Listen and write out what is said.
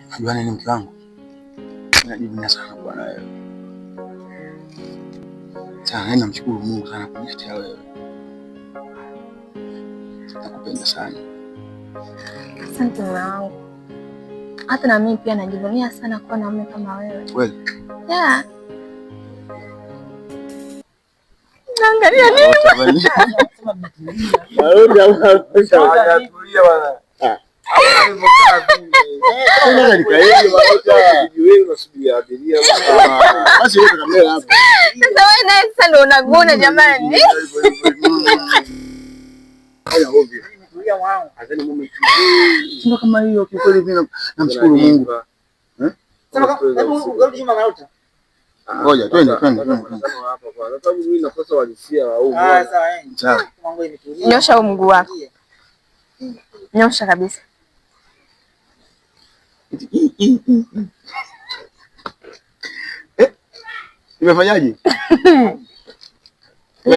Unajua nini mke wangu? Najivunia sana kuwa na wewe. Sana namshukuru Mungu sana kunifikia wewe. Nakupenda sana. Asante mume wangu. Hata na mimi pia najivunia sana kuwa na mume kama wewe. Kweli? Yeah. Naangalia nini? Marudi au tulia bwana. Sasa wewe naye sasa ndio unagona jamani. Ndio kama hiyo kikweli mimi namshukuru Mungu. Ngoja twende. Nyosha mguu wako. Nyosha kabisa. Nimefanyaje?